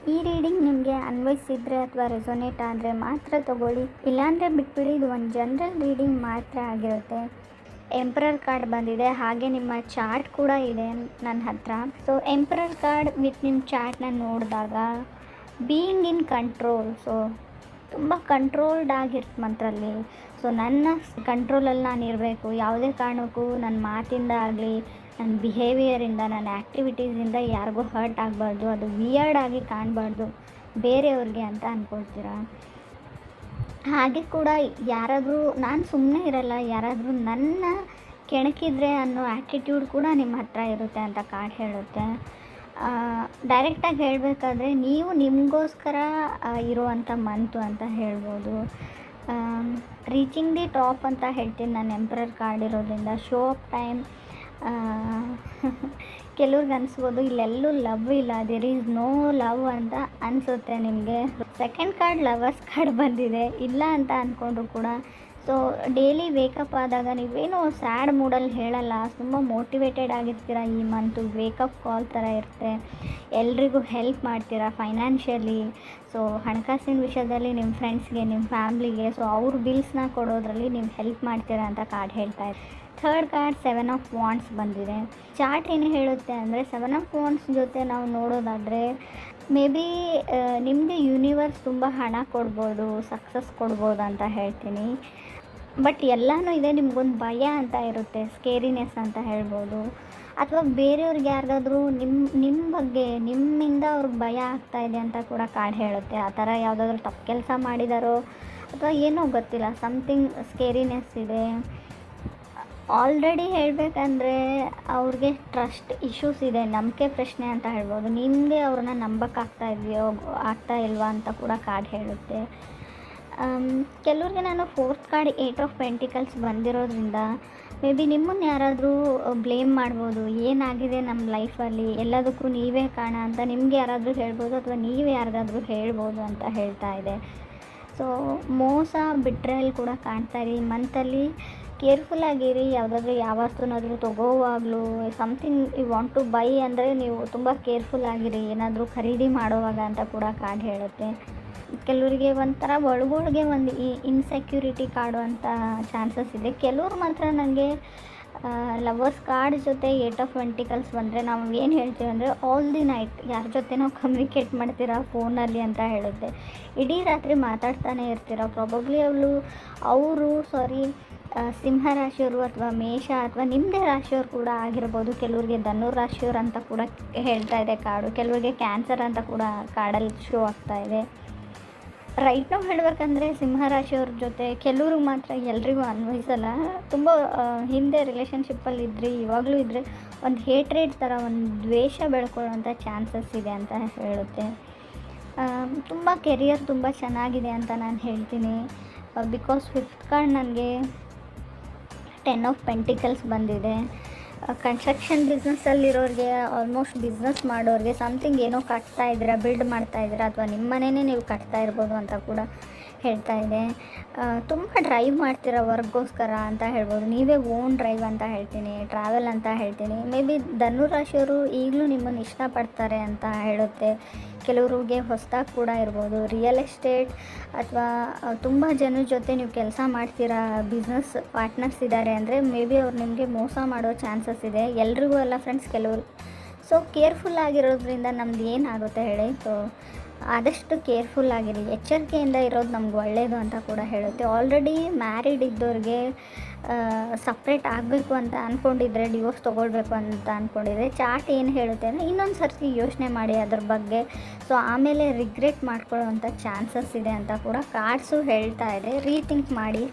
ಈ ರೀಡಿಂಗ್ ನಿಮಗೆ ಅನ್ವಯಿಸಿದರೆ ಅಥವಾ ರೆಸೊನೇಟ್ ಆದರೆ ಮಾತ್ರ ತೊಗೊಳ್ಳಿ, ಇಲ್ಲಾಂದರೆ ಬಿಟ್ಬಿಡಿ. ಇದು ಒಂದು ಜನರಲ್ ರೀಡಿಂಗ್ ಮಾತ್ರ ಆಗಿರುತ್ತೆ. ಎಂಪರರ್ ಕಾರ್ಡ್ ಬಂದಿದೆ, ಹಾಗೆ ನಿಮ್ಮ ಚಾರ್ಟ್ ಕೂಡ ಇದೆ ನನ್ನ ಹತ್ರ. ಸೊ ಎಂಪರರ್ ಕಾರ್ಡ್ ವಿತ್ ನಿಮ್ಮ ಚಾರ್ಟ್ನ ನೋಡಿದಾಗ ಬೀಯಿಂಗ್ ಇನ್ ಕಂಟ್ರೋಲ್, ಸೊ ತುಂಬ ಕಂಟ್ರೋಲ್ಡ್ ಆಗಿರುತ್ತೆ ಮಂತ್ರಲ್ಲಿ. ಸೊ ನನ್ನ ಕಂಟ್ರೋಲಲ್ಲಿ ನಾನು ಇರಬೇಕು, ಯಾವುದೇ ಕಾರಣಕ್ಕೂ ನನ್ನ ಮಾತಿಂದ ಆಗಲಿ, ನನ್ನ ಬಿಹೇವಿಯರಿಂದ, ನನ್ನ ಆ್ಯಕ್ಟಿವಿಟೀಸಿಂದ ಯಾರಿಗೂ ಹರ್ಟ್ ಆಗಬಾರ್ದು, ಅದು ವಿಯರ್ಡ್ ಆಗಿ ಕಾಣಬಾರ್ದು ಬೇರೆಯವ್ರಿಗೆ ಅಂತ ಅಂದ್ಕೊಳ್ತೀರ. ಹಾಗೆ ಕೂಡ ಯಾರಾದರೂ ನಾನು ಸುಮ್ಮನೆ ಇರಲ್ಲ, ಯಾರಾದರೂ ನನ್ನ ಕೆಣಕಿದ್ರೆ ಅನ್ನೋ ಆ್ಯಟಿಟ್ಯೂಡ್ ಕೂಡ ನಿಮ್ಮ ಹತ್ರ ಇರುತ್ತೆ ಅಂತ ಕಾರ್ಡ್ ಹೇಳುತ್ತೆ. ಡೈರೆಕ್ಟಾಗಿ ಹೇಳಬೇಕಾದ್ರೆ ನೀವು ನಿಮಗೋಸ್ಕರ ಇರುವಂಥ ಮಂತು ಅಂತ ಹೇಳ್ಬೋದು. ರೀಚಿಂಗ್ ದಿ ಟಾಪ್ ಅಂತ ಹೇಳ್ತೀನಿ ನಾನು ಎಂಪರರ್ ಕಾರ್ಡ್ ಇರೋದ್ರಿಂದ. Show of time. ಕೆಲವ್ರಿಗೆ ಅನಿಸ್ಬೋದು ಇಲ್ಲೆಲ್ಲೂ ಲವ್ ಇಲ್ಲ, ದೇರ್ ಈಸ್ ನೋ ಲವ್ ಅಂತ ಅನಿಸುತ್ತೆ ನಿಮಗೆ. ಸೆಕೆಂಡ್ ಕಾರ್ಡ್ ಲವರ್ಸ್ ಕಾರ್ಡ್ ಬಂದಿದೆ, ಇಲ್ಲ ಅಂತ ಅಂದ್ಕೊಂಡ್ರು ಕೂಡ. ಸೊ ಡೈಲಿ ವೇಕಪ್ ಆದಾಗ ನೀವೇನೋ ಸ್ಯಾಡ್ ಮೂಡಲ್ಲಿ ಹೇಳಲ್ಲ, ತುಂಬ ಮೋಟಿವೇಟೆಡ್ ಆಗಿರ್ತೀರ. ಈ ಮಂತು ವೇಕಪ್ ಕಾಲ್ ಥರ ಇರುತ್ತೆ. ಎಲ್ರಿಗೂ ಹೆಲ್ಪ್ ಮಾಡ್ತೀರಾ ಫೈನಾನ್ಷಿಯಲಿ. ಸೊ ಹಣಕಾಸಿನ ವಿಷಯದಲ್ಲಿ ನಿಮ್ಮ ಫ್ರೆಂಡ್ಸ್ಗೆ, ನಿಮ್ಮ ಫ್ಯಾಮ್ಲಿಗೆ, ಸೊ ಅವ್ರ ಬಿಲ್ಸ್ನ ಕೊಡೋದ್ರಲ್ಲಿ ನೀವು ಹೆಲ್ಪ್ ಮಾಡ್ತೀರಾ ಅಂತ ಕಾರ್ಡ್ ಹೇಳ್ತಾ ಇದೆ. ಥರ್ಡ್ ಕಾರ್ಡ್ 7 ಆಫ್ ವಾಂಡ್ಸ್ ಬಂದಿದೆ. ಚಾರ್ಟ್ ಏನು ಹೇಳುತ್ತೆ ಅಂದರೆ 7 ಆಫ್ ವಾಂಡ್ಸ್ ಜೊತೆ ನಾವು ನೋಡೋದಾದರೆ ಮೇ ಬಿ ನಿಮಗೆ ಯೂನಿವರ್ಸ್ ತುಂಬ ಹಣ ಕೊಡ್ಬೋದು, ಸಕ್ಸಸ್ ಕೊಡ್ಬೋದು ಅಂತ ಹೇಳ್ತೀನಿ. ಬಟ್ ಎಲ್ಲನೂ ಇದೆ, ನಿಮ್ಗೊಂದು ಭಯ ಅಂತ ಇರುತ್ತೆ, ಸ್ಕೇರಿನೆಸ್ ಅಂತ ಹೇಳ್ಬೋದು. ಅಥವಾ ಬೇರೆಯವ್ರಿಗೆ ಯಾರಿಗಾದ್ರೂ ನಿಮ್ಮ ಬಗ್ಗೆ, ನಿಮ್ಮಿಂದ ಅವ್ರಿಗೆ ಭಯ ಆಗ್ತಾಯಿದೆ ಅಂತ ಕೂಡ ಕಾರ್ಡ್ ಹೇಳುತ್ತೆ. ಆ ಥರ ಯಾವುದಾದ್ರೂ ತಪ್ಪು ಕೆಲಸ ಮಾಡಿದಾರೋ ಅಥವಾ ಏನೋ ಗೊತ್ತಿಲ್ಲ, ಸಮಥಿಂಗ್ ಸ್ಕೇರಿನೆಸ್ ಇದೆ. ಆಲ್ರೆಡಿ ಹೇಳಬೇಕಂದ್ರೆ ಅವ್ರಿಗೆ ಟ್ರಸ್ಟ್ ಇಶ್ಯೂಸ್ ಇದೆ, ನಂಬಿಕೆ ಪ್ರಶ್ನೆ ಅಂತ ಹೇಳ್ಬೋದು. ನಿಮಗೆ ಅವ್ರನ್ನ ಆಗ್ತಾ ಇಲ್ವಾ ಅಂತ ಕೂಡ ಕಾರ್ಡ್ ಹೇಳುತ್ತೆ. ಕೆಲವ್ರಿಗೆ ನಾನು ಫೋರ್ತ್ ಕಾರ್ಡ್ 8 ಆಫ್ ಪೆಂಟಿಕಲ್ಸ್ ಬಂದಿರೋದ್ರಿಂದ ಮೇ ಬಿ ನಿಮ್ಮನ್ನು ಯಾರಾದರೂ ಬ್ಲೇಮ್ ಮಾಡ್ಬೋದು, ಏನಾಗಿದೆ ನಮ್ಮ ಲೈಫಲ್ಲಿ, ಎಲ್ಲದಕ್ಕೂ ನೀವೇ ಕಾರಣ ಅಂತ ನಿಮಗೆ ಯಾರಾದರೂ ಹೇಳ್ಬೋದು, ಅಥವಾ ನೀವೇ ಯಾರಿಗಾದ್ರೂ ಹೇಳ್ಬೋದು ಅಂತ ಹೇಳ್ತಾ ಇದೆ. ಸೊ ಮೋಸ, ಬಿಟ್ರೇಲ್ ಕೂಡ ಕಾಣ್ತಾ ಇರಿ. ಮಂತಲ್ಲಿ ಕೇರ್ಫುಲ್ಲಾಗಿರಿ. ಯಾವುದಾದ್ರೂ ಯಾವ ವಸ್ತುನಾದರೂ ತೊಗೋವಾಗಲೂ, something you want to buy ಅಂದರೆ ನೀವು ತುಂಬ ಕೇರ್ಫುಲ್ಲಾಗಿರಿ ಏನಾದರೂ ಖರೀದಿ ಮಾಡೋವಾಗ ಅಂತ ಕೂಡ ಕಾರ್ಡ್ ಹೇಳುತ್ತೆ. ಕೆಲವರಿಗೆ ಒಂಥರ ಒಳಗೊಳಗೆ ಒಂದು ಇನ್ಸೆಕ್ಯೂರಿಟಿ ಕಾಡುವಂಥ ಚಾನ್ಸಸ್ ಇದೆ. ಕೆಲವ್ರು ಮಾತ್ರ ನನಗೆ ಲವರ್ಸ್ ಕಾರ್ಡ್ ಜೊತೆ 8 ಆಫ್ ಪೆಂಟಿಕಲ್ಸ್ ಬಂದರೆ ನಾವು ಏನು ಹೇಳ್ತೀವಿ ಅಂದರೆ ಆಲ್ ದಿ ನೈಟ್ ಯಾರ ಜೊತೆ ನಾವು ಕಮ್ಯುನಿಕೇಟ್ ಮಾಡ್ತೀರಾ ಫೋನಲ್ಲಿ ಅಂತ ಹೇಳುತ್ತೆ. ಇಡೀ ರಾತ್ರಿ ಮಾತಾಡ್ತಾನೆ ಇರ್ತೀರ. ಪ್ರಾಬಬ್ಲಿ ಅವರು ಸಿಂಹ ರಾಶಿಯವರು ಅಥವಾ ಮೇಷ ಅಥವಾ ನಿಮ್ಮದೇ ರಾಶಿಯವರು ಕೂಡ ಆಗಿರ್ಬೋದು. ಕೆಲವರಿಗೆ ಧನು ರಾಶಿಯವರು ಅಂತ ಕೂಡ ಹೇಳ್ತಾ ಇದೆ ಕಾರ್ಡು. ಕೆಲವರಿಗೆ ಕ್ಯಾನ್ಸರ್ ಅಂತ ಕೂಡ ಕಾರ್ಡಲ್ಲಿ ಶೋ ಆಗ್ತಾ ಇದೆ. ರೈಟ್ ನಾವು ಹೇಳಬೇಕಂದ್ರೆ ಸಿಂಹ ರಾಶಿಯವ್ರ ಜೊತೆ ಕೆಲವ್ರಿಗೆ ಮಾತ್ರ, ಎಲ್ರಿಗೂ ಅನ್ವಯಿಸಲ್ಲ. ತುಂಬ ಹಿಂದೆ ರಿಲೇಷನ್ಶಿಪ್ಪಲ್ಲಿ ಇದ್ರಿ, ಇವಾಗಲೂ ಇದ್ದರೆ ಒಂದು ಹೇಟ್ರೇಟ್ ಥರ, ಒಂದು ದ್ವೇಷ ಬೆಳ್ಕೊಳ್ಳೋಂಥ ಚಾನ್ಸಸ್ ಇದೆ ಅಂತ ಹೇಳುತ್ತೆ. ತುಂಬ ಕೆರಿಯರ್ ತುಂಬ ಚೆನ್ನಾಗಿದೆ ಅಂತ ನಾನು ಹೇಳ್ತೀನಿ. ಬಿಕಾಸ್ ಫಿಫ್ತ್ ಕಾರ್ಡ್ ನನಗೆ 10 ಆಫ್ ಪೆಂಟಿಕಲ್ಸ್ ಬಂದಿದೆ. ಕನ್ಸ್ಟ್ರಕ್ಷನ್ ಬಿಸ್ನೆಸ್ಸಲ್ಲಿರೋರಿಗೆ, ಆಲ್ಮೋಸ್ಟ್ ಬಿಸ್ನೆಸ್ ಮಾಡೋರಿಗೆ ಸಮಥಿಂಗ್ ಏನೋ ಕಟ್ತಾ ಇದ್ದೀರಾ, ಬಿಲ್ಡ್ ಮಾಡ್ತಾ ಇದ್ದೀರಾ, ಅಥವಾ ನಿಮ್ಮ ಮನೆಯೇ ನೀವು ಕಟ್ತಾ ಇರ್ಬೋದು ಅಂತ ಕೂಡ ಹೇಳ್ತಾ ಇದೆ. ತುಂಬ ಡ್ರೈವ್ ಮಾಡ್ತೀರಾ ವರ್ಕ್ಗೋಸ್ಕರ ಅಂತ ಹೇಳ್ಬೋದು. ನೀವೇ ಓನ್ ಡ್ರೈವ್ ಅಂತ ಹೇಳ್ತೀನಿ, ಟ್ರಾವೆಲ್ ಅಂತ ಹೇಳ್ತೀನಿ. ಮೇ ಬಿ ಧನು ರಾಶಿಯವರು ಈಗಲೂ ನಿಮ್ಮನ್ನು ಇಷ್ಟಪಡ್ತಾರೆ ಅಂತ ಹೇಳುತ್ತೆ. ಕೆಲವ್ರಿಗೆ ಹೊಸದಾಗಿ ಕೂಡ ಇರ್ಬೋದು. ರಿಯಲ್ ಎಸ್ಟೇಟ್ ಅಥವಾ ತುಂಬ ಜನರ ಜೊತೆ ನೀವು ಕೆಲಸ ಮಾಡ್ತೀರಾ, ಬಿಸ್ನೆಸ್ ಪಾರ್ಟ್ನರ್ಸ್ ಇದ್ದಾರೆ ಅಂದರೆ ಮೇ ಬಿ ಅವ್ರು ನಿಮಗೆ ಮೋಸ ಮಾಡೋ ಚಾನ್ಸಸ್ ಇದೆ. ಎಲ್ರಿಗೂ ಅಲ್ಲ ಫ್ರೆಂಡ್ಸ್, ಕೆಲವರು. ಸೊ ಕೇರ್ಫುಲ್ ಆಗಿರೋದ್ರಿಂದ ನಮ್ದು ಏನಾಗುತ್ತೆ ಹೇಳಿ. ಸೊ ಆದಷ್ಟು ಕೇರ್ಫುಲ್ ಆಗಿರಿ, ಎಚ್ಚರಿಕೆಯಿಂದ ಇರೋದು ನಮ್ಗೆ ಒಳ್ಳೆಯದು ಅಂತ ಕೂಡ ಹೇಳುತ್ತೆ. ಆಲ್ರೆಡಿ ಮ್ಯಾರಿಡ್ ಇದ್ದವ್ರಿಗೆ ಸಪ್ರೇಟ್ ಆಗಬೇಕು ಅಂತ ಅಂದ್ಕೊಂಡಿದ್ರೆ, ಡಿವೋರ್ಸ್ ತೊಗೊಳ್ಬೇಕು ಅಂತ ಅಂದ್ಕೊಂಡಿದ್ರೆ, ಚಾರ್ಟ್ ಏನು ಹೇಳುತ್ತೆ ಅಂದರೆ ಇನ್ನೊಂದು ಸರ್ತಿ ಯೋಚನೆ ಮಾಡಿ ಅದ್ರ ಬಗ್ಗೆ. ಸೊ ಆಮೇಲೆ ರಿಗ್ರೆಟ್ ಮಾಡ್ಕೊಳ್ಳೋವಂಥ ಚಾನ್ಸಸ್ ಇದೆ ಅಂತ ಕೂಡ ಕಾರ್ಡ್ಸು ಹೇಳ್ತಾ ಇದೆ. ರೀಥಿಂಕ್ ಮಾಡಿ.